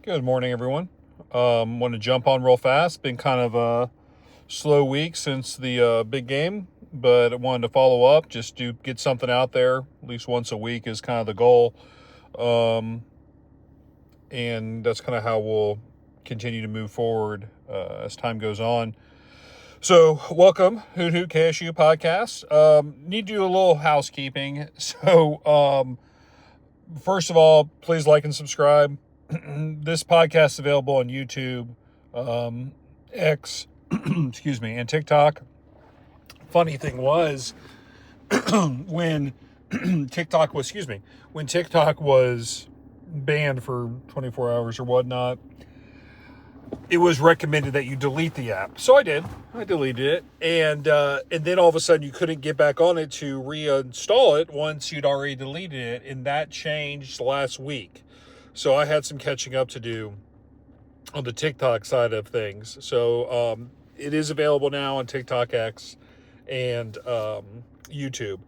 Good morning, everyone. Want to jump on real fast. Been kind of a slow week since the big game, but I wanted to follow up, just to get something out there. At least once a week is kind of the goal. And that's kind of how we'll continue to move forward as time goes on. So, welcome, Hoot Hoot KSU podcast. Need to do a little housekeeping. So, first of all, please like and subscribe. This podcast is available on YouTube, X, excuse me, and TikTok. Funny thing was, when TikTok was banned for 24 hours or whatnot, it was recommended that you delete the app. So I did. I deleted it. And then all of a sudden you couldn't get back on it to reinstall it once you'd already deleted it. And that changed last week. So I had some catching up to do on the TikTok side of things. So it is available now on TikTok, X, and YouTube.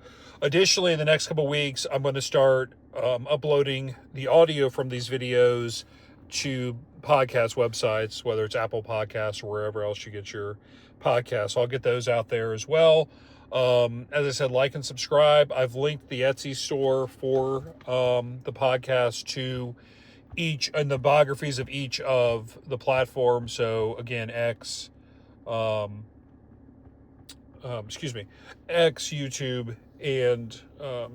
Additionally, in the next couple of weeks, I'm going to start uploading the audio from these videos to podcast websites, whether it's Apple Podcasts or wherever else you get your podcasts. I'll get those out there as well. As I said, like and subscribe. I've linked the Etsy store for the podcast to each and the biographies of each of the platforms. So again, X, YouTube, and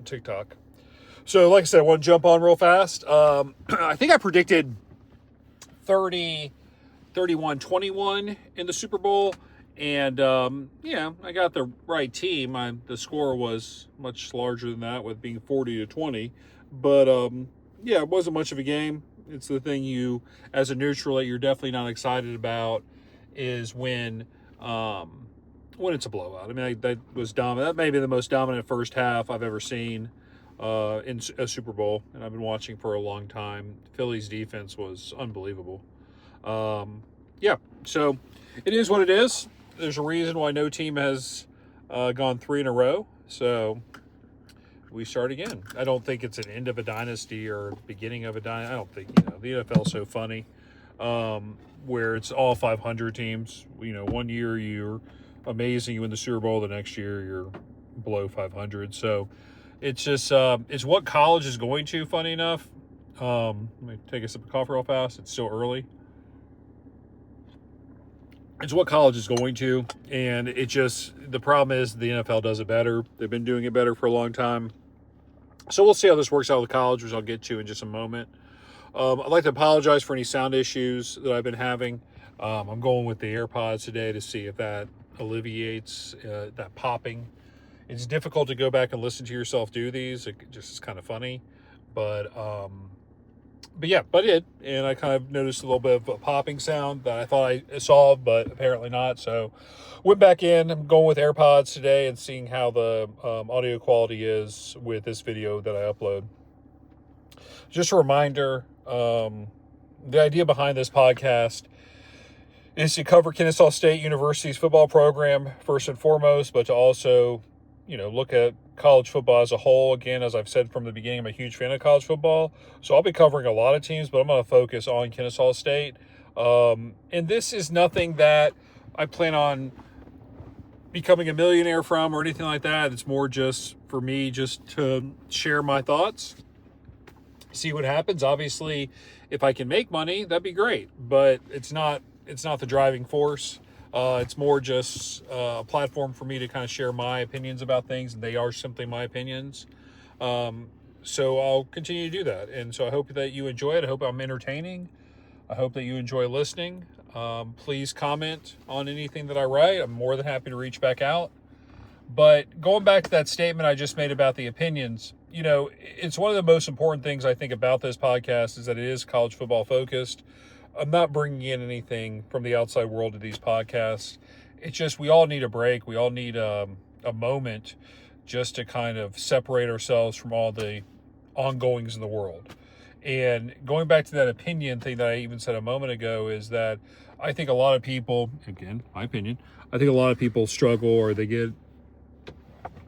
TikTok. So like I said, I want to jump on real fast. I think I predicted 31-21 in the Super Bowl. And, I got the right team. The score was much larger than that, with being 40-20. But, it wasn't much of a game. It's the thing you, as a neutral, that you're definitely not excited about is when it's a blowout. I mean, that was dominant. That may be the most dominant first half I've ever seen in a Super Bowl, and I've been watching for a long time. Philly's defense was unbelievable. So it is what it is. There's a reason why no team has gone 3 in a row. So we start again. I don't think it's an end of a dynasty or beginning of a dynasty. I don't think, the NFL is so funny, where it's all 500 teams. 1 year you're amazing, you win the Super Bowl. The next year you're below 500. So it's just, it's what college is going to, funny enough. Let me take a sip of coffee real fast. It's still early. It's what college is going to, and the problem is the NFL does it better. They've been doing it better for a long time. So we'll see how this works out with college, which I'll get to in just a moment. I'd like to apologize for any sound issues that I've been having. I'm going with the AirPods today to see if that alleviates that popping. It's difficult to go back and listen to yourself do these. It just is kind of funny. But I did, and I kind of noticed a little bit of a popping sound that I thought I solved, but apparently not. So went back in. I'm going with AirPods today and seeing how the audio quality is with this video that I upload. Just a reminder, the idea behind this podcast is to cover Kennesaw State University's football program first and foremost, but to also, look at college football as a whole. Again, as I've said from the beginning, I'm a huge fan of college football. So I'll be covering a lot of teams, but I'm going to focus on Kennesaw State. And this is nothing that I plan on becoming a millionaire from or anything like that. It's more just for me, just to share my thoughts, see what happens. Obviously, if I can make money, that'd be great, but it's not the driving force. It's more just a platform for me to kind of share my opinions about things, and they are simply my opinions. So I'll continue to do that. And so I hope that you enjoy it. I hope I'm entertaining. I hope that you enjoy listening. Please comment on anything that I write. I'm more than happy to reach back out. But going back to that statement I just made about the opinions, it's one of the most important things I think about this podcast is that it is college football focused. I'm not bringing in anything from the outside world to these podcasts. It's just we all need a break. We all need a moment just to kind of separate ourselves from all the ongoings in the world. And going back to that opinion thing that I even said a moment ago is that I think a lot of people, again, my opinion, I think a lot of people struggle or they get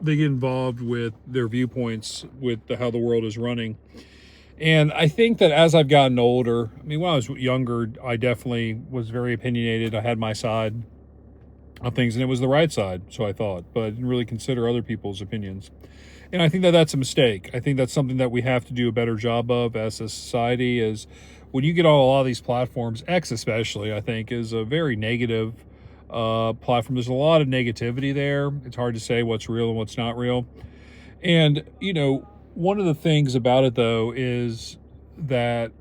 involved with their viewpoints with how the world is running. And I think that as I've gotten older, I mean, when I was younger, I definitely was very opinionated. I had my side of things, and it was the right side, so I thought, but I didn't really consider other people's opinions. And I think that that's a mistake. I think that's something that we have to do a better job of as a society. Is when you get on a lot of these platforms, X especially, I think is a very negative platform. There's a lot of negativity there. It's hard to say what's real and what's not real. And one of the things about it though is that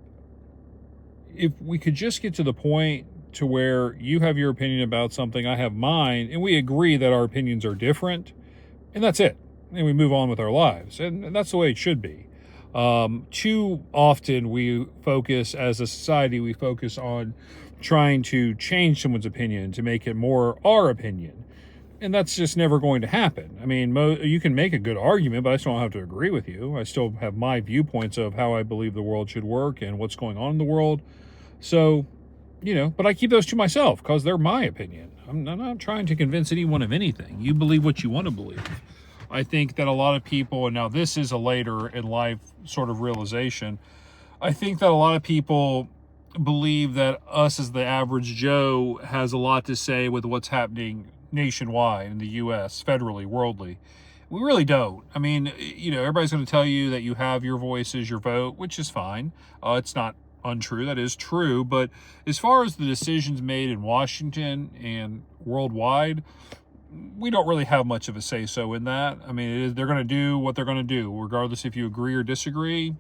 if we could just get to the point to where you have your opinion about something, I have mine, and we agree that our opinions are different, and that's it. And we move on with our lives. And that's the way it should be. Too often we focus, as a society, we focus on trying to change someone's opinion to make it more our opinion. And that's just never going to happen. I mean, you can make a good argument, but I still don't have to agree with you. I still have my viewpoints of how I believe the world should work and what's going on in the world. So, but I keep those to myself because they're my opinion. I'm not trying to convince anyone of anything. You believe what you want to believe. I think that a lot of people, and now this is a later in life sort of realization, I think that a lot of people believe that us as the average Joe has a lot to say with what's happening nationwide in the U.S., federally, worldly. We really don't. I mean, everybody's going to tell you that you have your voice is your vote, which is fine. It's not untrue. That is true. But as far as the decisions made in Washington and worldwide, we don't really have much of a say-so in that. I mean, they're going to do what they're going to do, regardless if you agree or disagree.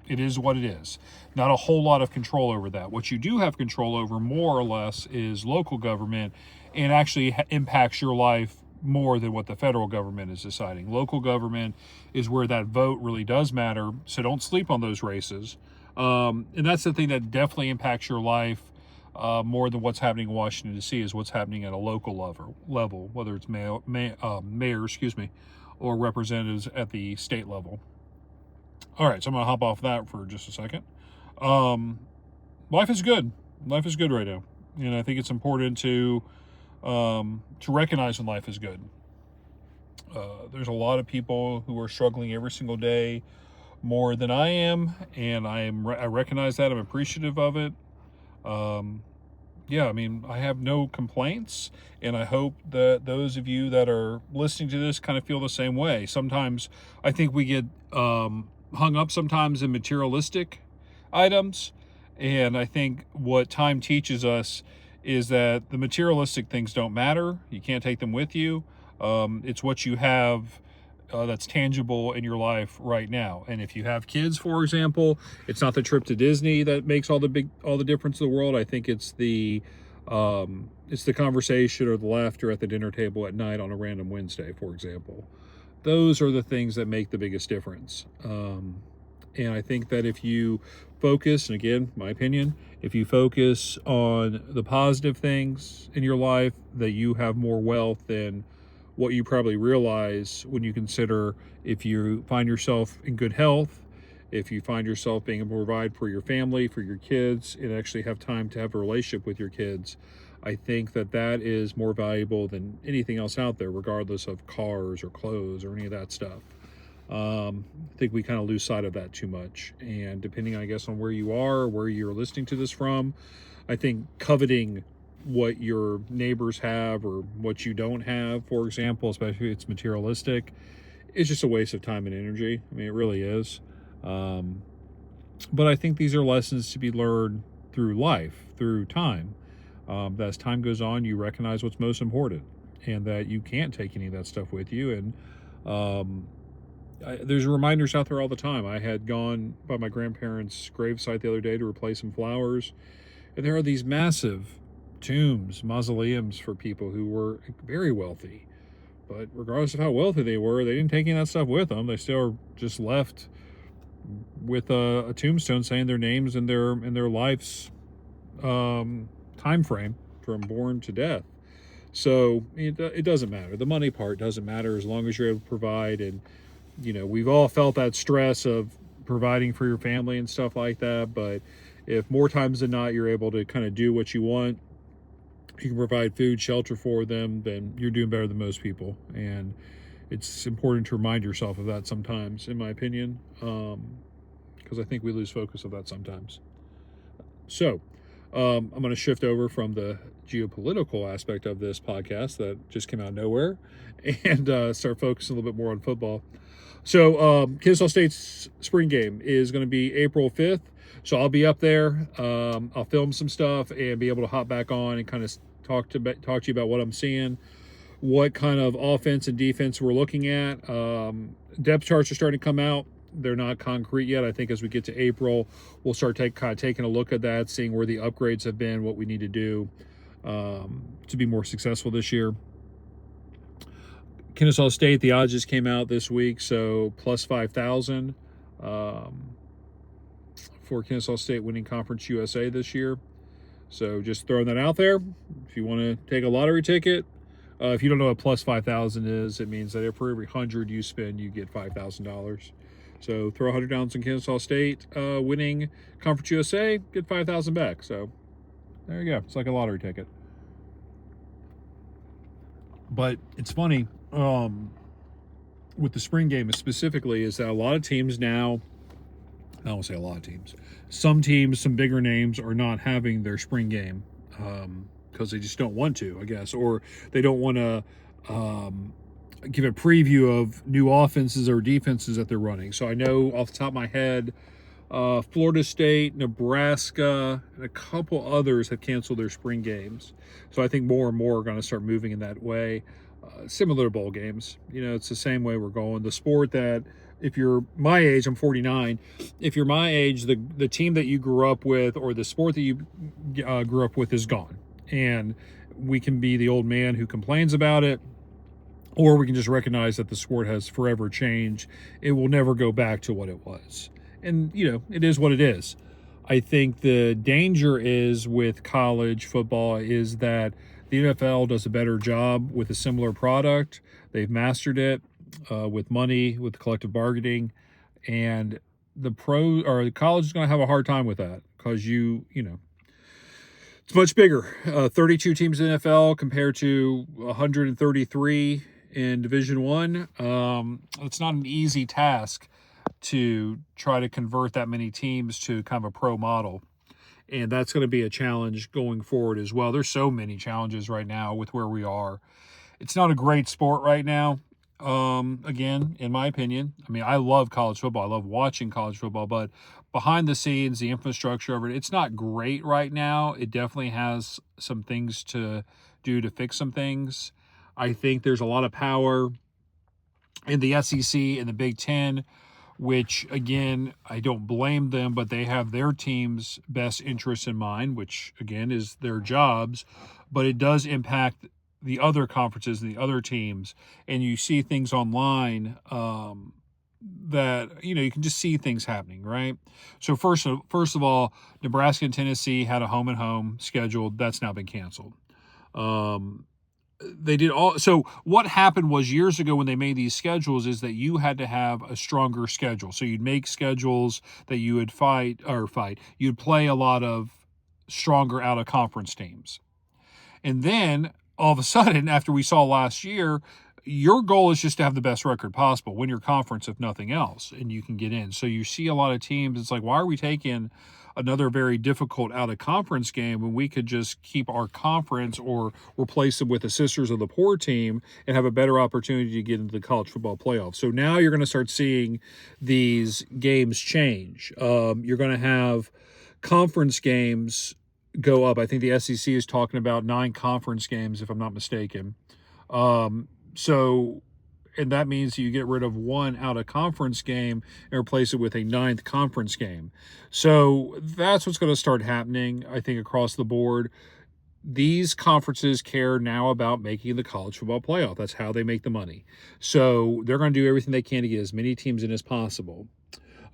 It is what it is. Not a whole lot of control over that. What you do have control over, more or less, is local government, and actually impacts your life more than what the federal government is deciding. Local government is where that vote really does matter, so don't sleep on those races. And that's the thing that definitely impacts your life more than what's happening in Washington, D.C., is what's happening at a local level, whether it's mayor, or representatives at the state level. All right, so I'm going to hop off that for just a second. Life is good. Life is good right now. And I think it's important to recognize when life is good. There's a lot of people who are struggling every single day more than I am, and I recognize that. I'm appreciative of it. I mean, I have no complaints, and I hope that those of you that are listening to this kind of feel the same way. Sometimes I think we get hung up sometimes in materialistic items, and I think what time teaches us is that the materialistic things don't matter. You can't take them with you. It's what you have that's tangible in your life right now. And if you have kids, for example, it's not the trip to Disney that makes all the difference in the world. I think it's the conversation or the laughter at the dinner table at night on a random Wednesday, for example. Those are the things that make the biggest difference. And I think that if you focus, and again, my opinion, if you focus on the positive things in your life, that you have more wealth than what you probably realize when you consider if you find yourself in good health, if you find yourself being able to provide for your family, for your kids, and actually have time to have a relationship with your kids. I think that that is more valuable than anything else out there, regardless of cars or clothes or any of that stuff. I think we kind of lose sight of that too much. And depending, I guess, on where you are, where you're listening to this from, I think coveting what your neighbors have or what you don't have, for example, especially if it's materialistic, is just a waste of time and energy. I mean, it really is. But I think these are lessons to be learned through life, through time. That as time goes on, you recognize what's most important, and that you can't take any of that stuff with you. And there's reminders out there all the time. I had gone by my grandparents' gravesite the other day to replace some flowers, and there are these massive tombs, mausoleums for people who were very wealthy. But regardless of how wealthy they were, they didn't take any of that stuff with them. They still just left with a tombstone saying their names and their life's time frame from born to death. So it doesn't matter. The money part doesn't matter as long as you're able to provide. And we've all felt that stress of providing for your family and stuff like that. But if more times than not you're able to kind of do what you want, you can provide food, shelter for them, then you're doing better than most people. And it's important to remind yourself of that sometimes, in my opinion. because I think we lose focus of that sometimes. So I'm going to shift over from the geopolitical aspect of this podcast that just came out of nowhere and start focusing a little bit more on football. So Kennesaw State's spring game is going to be April 5th. So I'll be up there. I'll film some stuff and be able to hop back on and kind of talk to you about what I'm seeing, what kind of offense and defense we're looking at. Depth charts are starting to come out. They're not concrete yet. I think as we get to April, we'll start taking a look at that, seeing where the upgrades have been, what we need to do to be more successful this year. Kennesaw State, the odds just came out this week, so plus 5,000 for Kennesaw State winning Conference USA this year. So just throwing that out there. If you want to take a lottery ticket, if you don't know what plus 5,000 is, it means that for every 100 you spend, you get $5,000. So throw $100 in Kennesaw State winning Conference USA, get 5,000 back. So there you go. It's like a lottery ticket. But it's funny with the spring game specifically is that a lot of teams now, I won't say a lot of teams, some teams, some bigger names are not having their spring game because they just don't want to, I guess, or they don't want to give a preview of new offenses or defenses that they're running. So I know off the top of my head, Florida State, Nebraska, and a couple others have canceled their spring games. So I think more and more are going to start moving in that way. Similar to bowl games. It's the same way we're going. The sport that, if you're my age, I'm 49, if you're my age, the team that you grew up with or the sport that you grew up with is gone. And we can be the old man who complains about it, or we can just recognize that the sport has forever changed. It will never go back to what it was. And, it is what it is. I think the danger is with college football is that the NFL does a better job with a similar product. They've mastered it with money, with collective bargaining, and the college is going to have a hard time with that because it's much bigger. 32 teams in the NFL compared to 133 in Division One. It's not an easy task to try to convert that many teams to kind of a pro model. And that's going to be a challenge going forward as well. There's so many challenges right now with where we are. It's not a great sport right now. Again, in my opinion, I love college football. I love watching college football, but behind the scenes, the infrastructure of it, it's not great right now. It definitely has some things to do to fix some things. I think there's a lot of power in the SEC and the Big Ten, which, again, I don't blame them, but they have their team's best interests in mind, which, again, is their jobs. But it does impact the other conferences and the other teams. And you see things online that, you can just see things happening, right? So first of all, Nebraska and Tennessee had a home-and-home scheduled. That's now been canceled. They did all. So what happened was years ago when they made these schedules is that you had to have a stronger schedule. So you'd make schedules that you would you'd play a lot of stronger out of conference teams. And then all of a sudden, after we saw last year, your goal is just to have the best record possible, win your conference if nothing else, and you can get in. So you see a lot of teams, it's like, why are we taking another very difficult out-of-conference game when we could just keep our conference or replace them with the Sisters of the Poor team and have a better opportunity to get into the college football playoff? So now you're going to start seeing these games change. You're going to have conference games go up. I think the SEC is talking about 9 conference games, if I'm not mistaken. And that means you get rid of one out-of-conference game and replace it with a 9th conference game. So that's what's going to start happening, I think, across the board. These conferences care now about making the college football playoff. That's how they make the money. So they're going to do everything they can to get as many teams in as possible.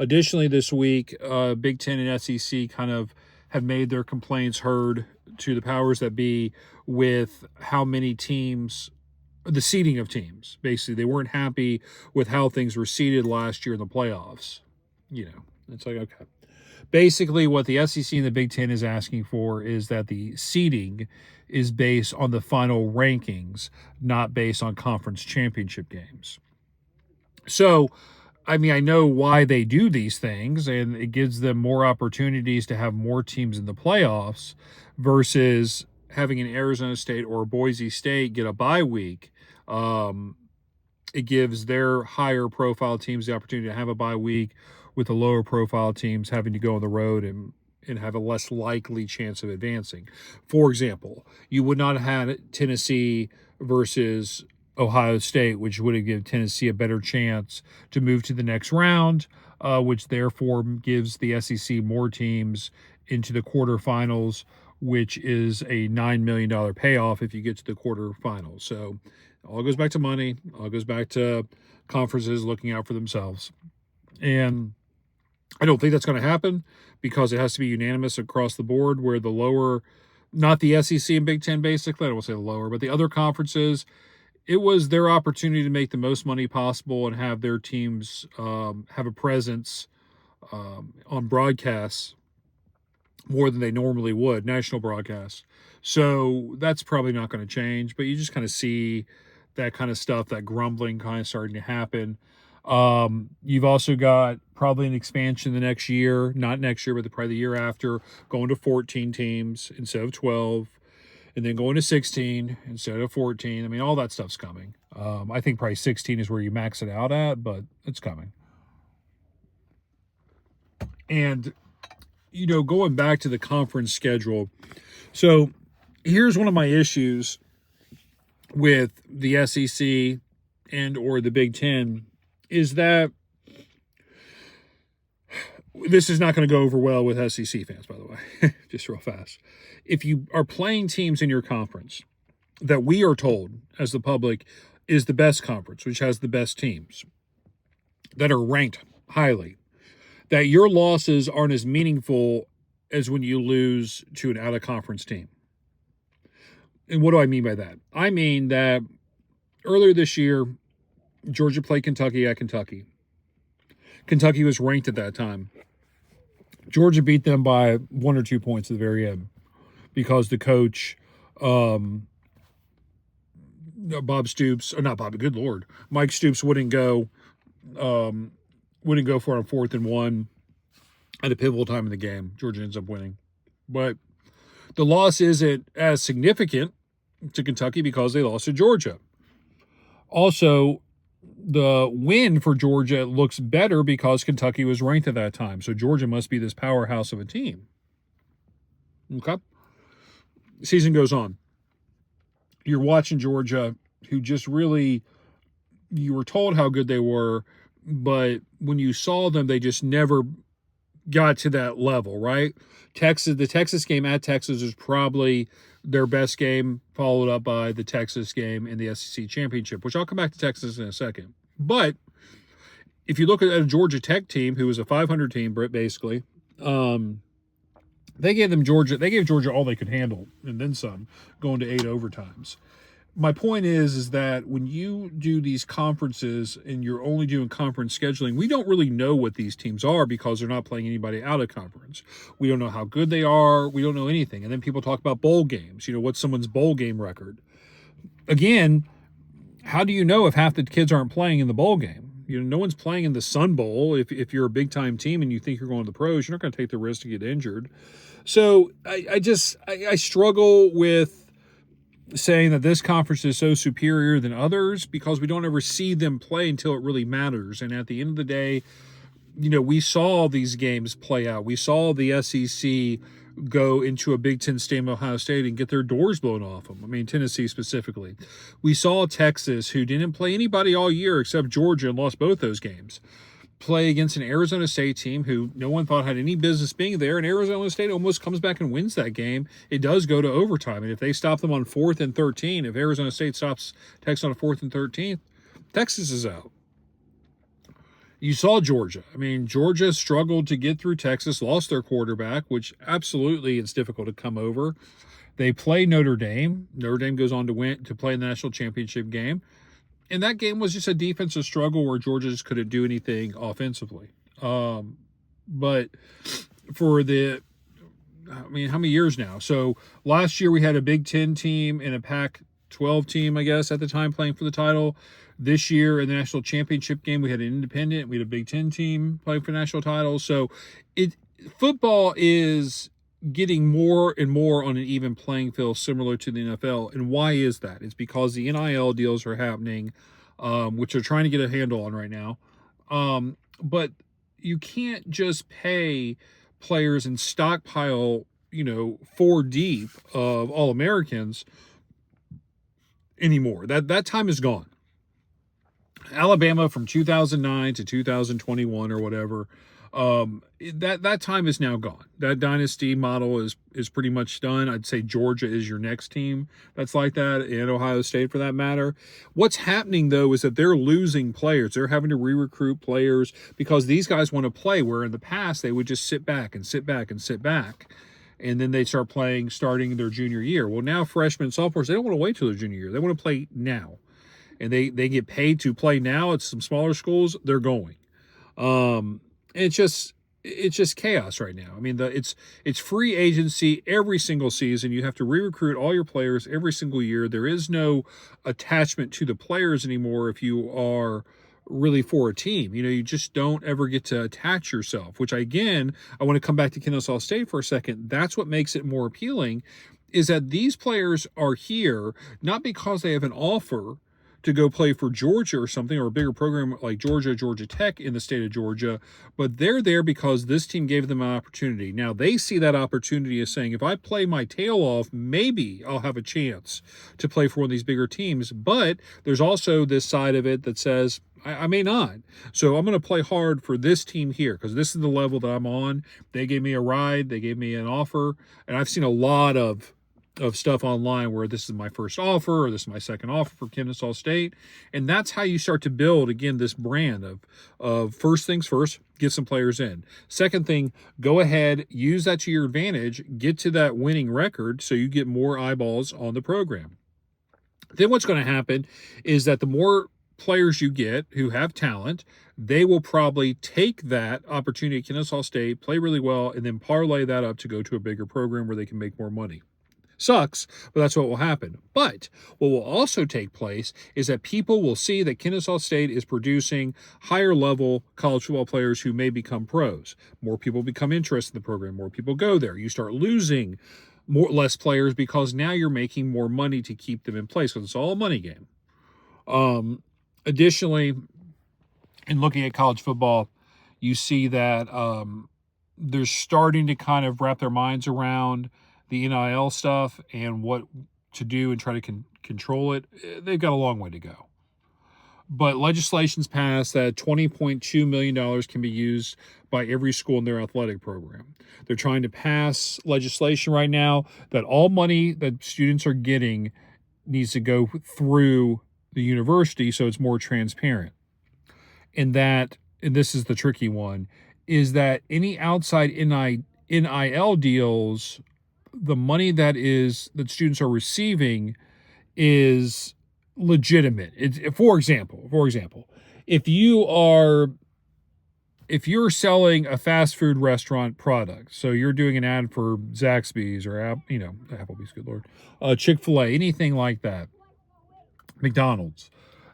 Additionally, this week, Big Ten and SEC kind of have made their complaints heard to the powers that be with how many teams, the seeding of teams. Basically, they weren't happy with how things were seeded last year in the playoffs. It's like, okay. Basically, what the SEC and the Big Ten is asking for is that the seeding is based on the final rankings, not based on conference championship games. So I mean, I know why they do these things, and it gives them more opportunities to have more teams in the playoffs versus having an Arizona State or Boise State get a bye week. Um, it gives their higher profile teams the opportunity to have a bye week, with the lower profile teams having to go on the road and have a less likely chance of advancing. For example, you would not have had Tennessee versus Ohio State, which would have given Tennessee a better chance to move to the next round, which therefore gives the SEC more teams into the quarterfinals, which is a $9 million payoff if you get to the quarterfinals. So it all goes back to money, all goes back to conferences looking out for themselves. And I don't think that's going to happen because it has to be unanimous across the board, where the lower, not the SEC and Big Ten, basically, I don't want to say the lower, but the other conferences, it was their opportunity to make the most money possible and have their teams have a presence on broadcasts more than they normally would, national broadcasts. So that's probably not going to change, but you just kind of see that kind of stuff, that grumbling kind of starting to happen. You've also got probably an expansion the next year, not next year, but probably the year after, going to 14 teams instead of 12, and then going to 16 instead of 14. I mean, all that stuff's coming. I think probably 16 is where you max it out at, but it's coming. And, going back to the conference schedule. So here's one of my issues with the SEC and or the Big Ten is that this is not going to go over well with SEC fans, by the way, just real fast. If you are playing teams in your conference that we are told as the public is the best conference, which has the best teams that are ranked highly, that your losses aren't as meaningful as when you lose to an out-of-conference team. And what do I mean by that? I mean that earlier this year, Georgia played Kentucky at Kentucky. Kentucky was ranked at that time. Georgia beat them by 1 or 2 points at the very end because the coach, Bob Stoops, or not Bob, good Lord, Mike Stoops wouldn't go for it on 4th and 1 at a pivotal time in the game. Georgia ends up winning. But the loss isn't as significant to Kentucky because they lost to Georgia. Also, the win for Georgia looks better because Kentucky was ranked at that time. So Georgia must be this powerhouse of a team. Okay? Season goes on. You're watching Georgia, who just really, you were told how good they were, but when you saw them, they just never got to that level, right? The Texas game at Texas is probably their best game, followed up by the Texas game in the SEC championship, which I'll come back to Texas in a second. But if you look at a Georgia Tech team, who was a 500 team, basically, they gave Georgia all they could handle, and then some, going to 8 overtimes. My point is that when you do these conferences and you're only doing conference scheduling, we don't really know what these teams are because they're not playing anybody out of conference. We don't know how good they are. We don't know anything. And then people talk about bowl games. What's someone's bowl game record? Again, how do you know if half the kids aren't playing in the bowl game? No one's playing in the Sun Bowl. If you're a big-time team and you think you're going to the pros, you're not going to take the risk to get injured. So I struggle with saying that this conference is so superior than others because we don't ever see them play until it really matters. And at the end of the day, we saw these games play out. We saw the SEC go into a Big Ten stadium, Ohio State, and get their doors blown off them. I mean, Tennessee specifically. We saw Texas, who didn't play anybody all year except Georgia and lost both those games, play against an Arizona State team who no one thought had any business being there, and Arizona State almost comes back and wins that game. It does go to overtime, and if they stop them on 4th and 13, if Arizona State stops Texas on a 4th and 13th, Texas is out. You saw Georgia. I mean, Georgia struggled to get through Texas, lost their quarterback, which absolutely it's difficult to come over. They play Notre Dame. Notre Dame goes on to play in the national championship game. And that game was just a defensive struggle where Georgia just couldn't do anything offensively. But for how many years now? So last year we had a Big Ten team and a Pac 12 team, I guess, at the time playing for the title. This year in the national championship game, we had an independent. We had a Big Ten team playing for national titles. So football is getting more and more on an even playing field, similar to the NFL. And why is that? It's because the NIL deals are happening, which they're trying to get a handle on right now. But you can't just pay players and stockpile, 4 deep of All-Americans anymore. That time is gone. Alabama from 2009 to 2021 or whatever, that time is now gone. That dynasty model is pretty much done. I'd say Georgia is your next team that's like that, and Ohio State for that matter. What's happening, though, is that they're losing players. They're having to re-recruit players because these guys want to play, where in the past they would just sit back, and then they start playing starting their junior year. Well, now freshmen and sophomores, they don't want to wait till their junior year. They want to play now. And they get paid to play now at some smaller schools. They're going. It's just chaos right now. I mean, it's free agency every single season. You have to re-recruit all your players every single year. There is no attachment to the players anymore if you are really for a team. You just don't ever get to attach yourself, which, again, I want to come back to Kennesaw State for a second. That's what makes it more appealing, is that these players are here not because they have an offer to go play for Georgia or something, or a bigger program like Georgia Tech in the state of Georgia, but they're there because this team gave them an opportunity. Now, they see that opportunity as saying, if I play my tail off, maybe I'll have a chance to play for one of these bigger teams. But there's also this side of it that says, I may not. So I'm going to play hard for this team here because this is the level that I'm on. They gave me a ride. They gave me an offer. And I've seen a lot of stuff online where this is my first offer or this is my second offer for Kennesaw State. And that's how you start to build, again, this brand of first things first, get some players in. Second thing, go ahead, use that to your advantage, get to that winning record so you get more eyeballs on the program. Then what's going to happen is that the more players you get who have talent, they will probably take that opportunity at Kennesaw State, play really well, and then parlay that up to go to a bigger program where they can make more money. Sucks, but that's what will happen. But what will also take place is that people will see that Kennesaw State is producing higher level college football players who may become pros. More people become interested in the program. More people go there. You start losing less players because now you're making more money to keep them in place, because it's all a money game. Additionally, in looking at college football, you see that they're starting to kind of wrap their minds around the NIL stuff and what to do and try to control it. They've got a long way to go. But legislation's passed that $20.2 million can be used by every school in their athletic program. They're trying to pass legislation right now that all money that students are getting needs to go through the university so it's more transparent. And this is the tricky one, is that any outside NIL deals, the money that students are receiving is legitimate. For example, if you're selling a fast food restaurant product, so you're doing an ad for Zaxby's or Applebee's, good Lord, Chick-fil-A, anything like that, McDonald's,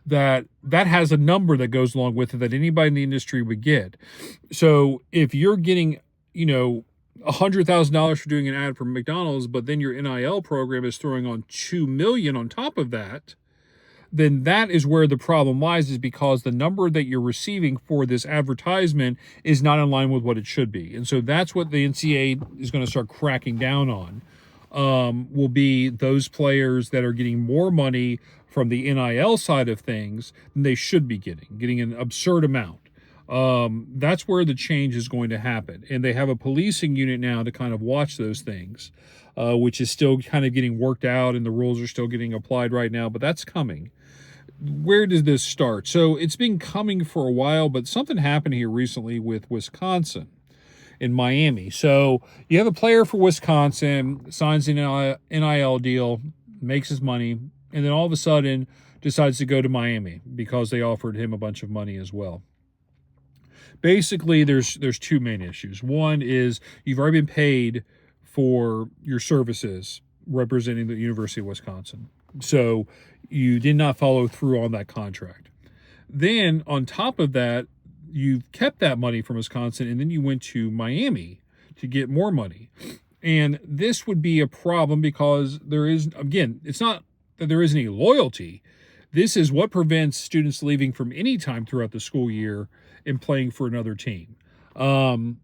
that has a number that goes along with it that anybody in the industry would get. So if you're getting, $100,000 for doing an ad for McDonald's, but then your NIL program is throwing on $2 million on top of that, then that is where the problem lies, is because the number that you're receiving for this advertisement is not in line with what it should be. And so that's what the NCAA is going to start cracking down on, will be those players that are getting more money from the NIL side of things than they should be getting an absurd amount. That's where the change is going to happen. And they have a policing unit now to kind of watch those things, which is still kind of getting worked out, and the rules are still getting applied right now, but that's coming. Where does this start? So it's been coming for a while, but something happened here recently with Wisconsin in Miami. So you have a player for Wisconsin, signs an NIL deal, makes his money, and then all of a sudden decides to go to Miami because they offered him a bunch of money as well. Basically, there's two main issues. One is you've already been paid for your services representing the University of Wisconsin. So you did not follow through on that contract. Then on top of that, you kept that money from Wisconsin and then you went to Miami to get more money. And this would be a problem because there is, again, it's not that there isn't any loyalty. This is what prevents students leaving from any time throughout the school year and playing for another team. And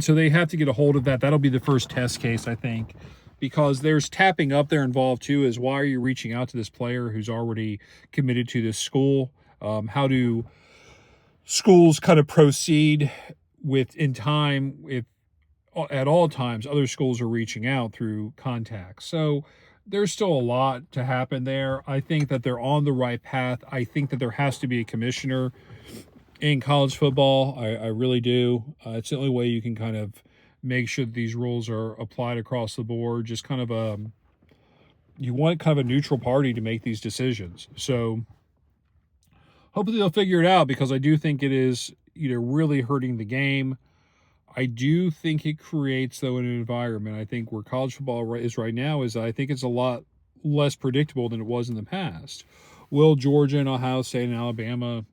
so they have to get a hold of that. That'll be the first test case, I think, because there's tapping up there involved too. Is why are you reaching out to this player who's already committed to this school? How do schools kind of proceed with in time if at all times other schools are reaching out through contacts? So there's still a lot to happen there. I think that they're on the right path. I think that there has to be a commissioner in college football. I really do. It's the only way you can kind of make sure that these rules are applied across the board. Just kind of you want kind of a neutral party to make these decisions. So hopefully they'll figure it out because I do think it is, really hurting the game. I do think it creates, though, an environment. I think where college football is right now is I think it's a lot less predictable than it was in the past. Will Georgia and Ohio State and Alabama,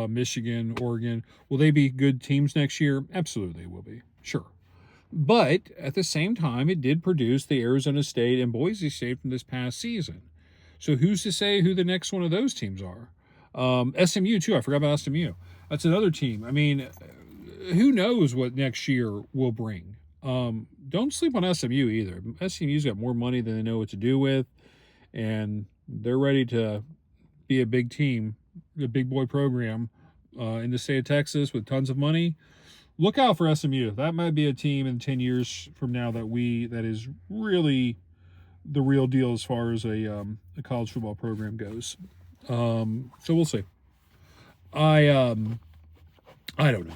Michigan, Oregon, will they be good teams next year? Absolutely, they will be. Sure. But at the same time, it did produce the Arizona State and Boise State from this past season. So who's to say who the next one of those teams are? SMU, too. I forgot about SMU. That's another team. I mean, who knows what next year will bring? Don't sleep on SMU either. SMU's got more money than they know what to do with, and they're ready to be a big team, a big boy program in the state of Texas with tons of money. Look out for SMU. That might be a team in 10 years from now that is really the real deal as far as a college football program goes. So we'll see. I don't know.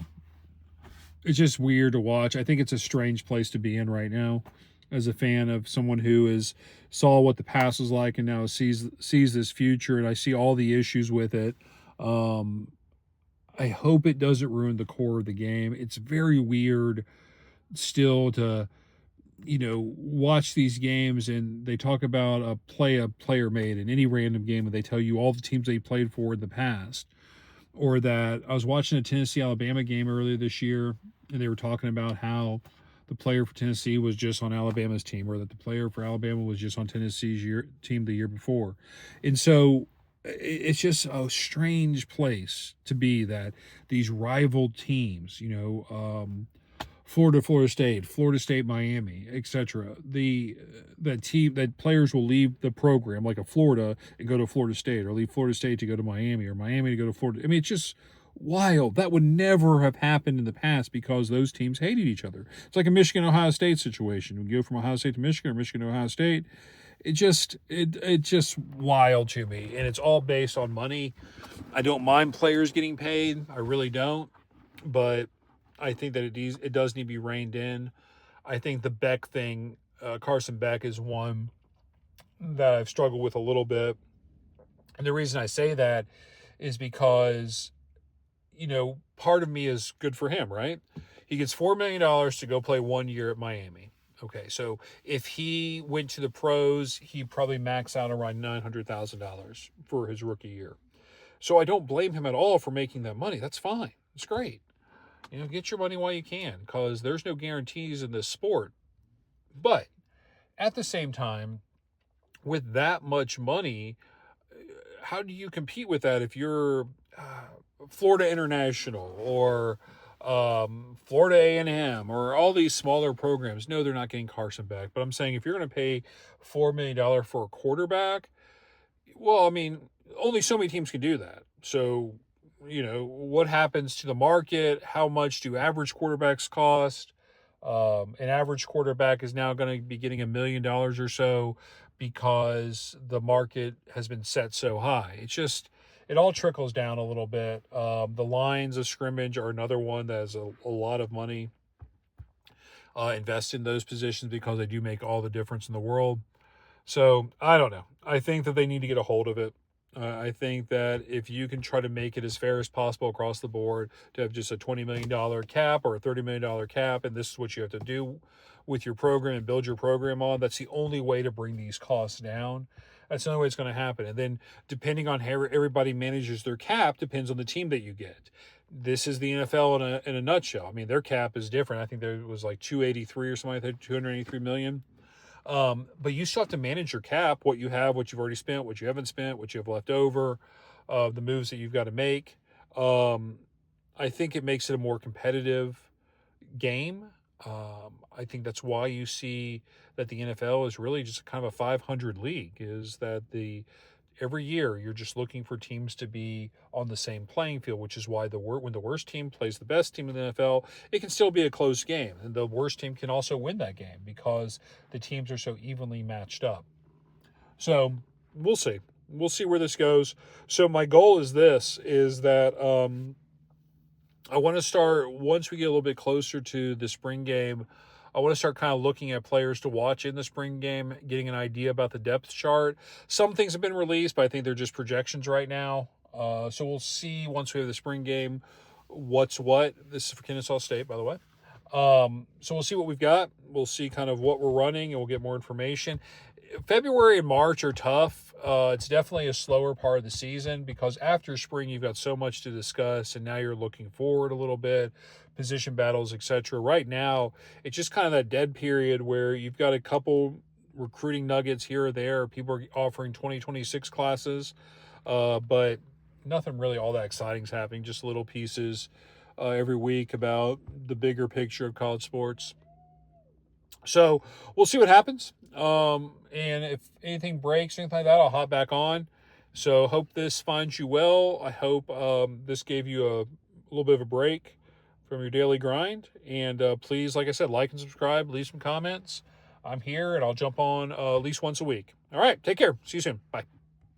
It's just weird to watch. I think it's a strange place to be in right now as a fan of someone who saw what the past was like and now sees this future, and I see all the issues with it. I hope it doesn't ruin the core of the game. It's very weird still to, watch these games and they talk about a player made in any random game and they tell you all the teams they played for in the past. Or that I was watching a Tennessee-Alabama game earlier this year and they were talking about how the player for Tennessee was just on Alabama's team or that the player for Alabama was just on Tennessee's team the year before. And so it's just a strange place to be that these rival teams, Florida State, Miami, etc. That players will leave the program like a Florida and go to Florida State, or leave Florida State to go to Miami, or Miami to go to Florida. I mean, it's just wild. That would never have happened in the past because those teams hated each other. It's like a Michigan-Ohio State situation. We go from Ohio State to Michigan or Michigan to Ohio State. It's just wild to me, and it's all based on money. I don't mind players getting paid. I really don't, but I think that it does need to be reined in. I think the Beck thing, Carson Beck, is one that I've struggled with a little bit. And the reason I say that is because, part of me is good for him, right? He gets $4 million to go play 1 year at Miami. Okay, so if he went to the pros, he'd probably max out around $900,000 for his rookie year. So I don't blame him at all for making that money. That's fine. It's great. Get your money while you can because there's no guarantees in this sport. But at the same time, with that much money, how do you compete with that if you're Florida International or Florida A&M or all these smaller programs? No, they're not getting Carson Beck. But I'm saying if you're going to pay $4 million for a quarterback, well, I mean, only so many teams can do that. So what happens to the market? How much do average quarterbacks cost? An average quarterback is now going to be getting $1 million or so because the market has been set so high. It all trickles down a little bit. The lines of scrimmage are another one that has a lot of money invested in those positions because they do make all the difference in the world. So I don't know. I think that they need to get a hold of it. I think that if you can try to make it as fair as possible across the board, to have just a $20 million cap or a $30 million cap, and this is what you have to do with your program and build your program on, that's the only way to bring these costs down. That's the only way it's going to happen. And then depending on how everybody manages their cap depends on the team that you get. This is the NFL in a nutshell. I mean, their cap is different. I think there was like 283 or something like that, 283 million. But you still have to manage your cap, what you have, what you've already spent, what you haven't spent, what you have left over, the moves that you've got to make. I think it makes it a more competitive game. I think that's why you see that the NFL is really just kind of a 500 league, is that every year you're just looking for teams to be on the same playing field, which is why when the worst team plays the best team in the NFL, it can still be a close game. And the worst team can also win that game because the teams are so evenly matched up. So we'll see. We'll see where this goes. So my goal is that I want to start, once we get a little bit closer to the spring game, I want to start kind of looking at players to watch in the spring game, getting an idea about the depth chart. Some things have been released, but I think they're just projections right now. So we'll see once we have the spring game what's what. This is for Kennesaw State, by the way. So we'll see what we've got. We'll see kind of what we're running, and we'll get more information. February and March are tough. It's definitely a slower part of the season because after spring, you've got so much to discuss, and now you're looking forward a little bit, position battles, etc. Right now, it's just kind of that dead period where you've got a couple recruiting nuggets here or there. People are offering 2026 classes, but nothing really all that exciting is happening. Just little pieces every week about the bigger picture of college sports. So we'll see what happens. And if anything breaks, anything like that, I'll hop back on. So hope this finds you well. I hope this gave you a little bit of a break from your daily grind. And please, like I said, like and subscribe, leave some comments. I'm here, and I'll jump on at least once a week. All right, take care. See you soon. Bye.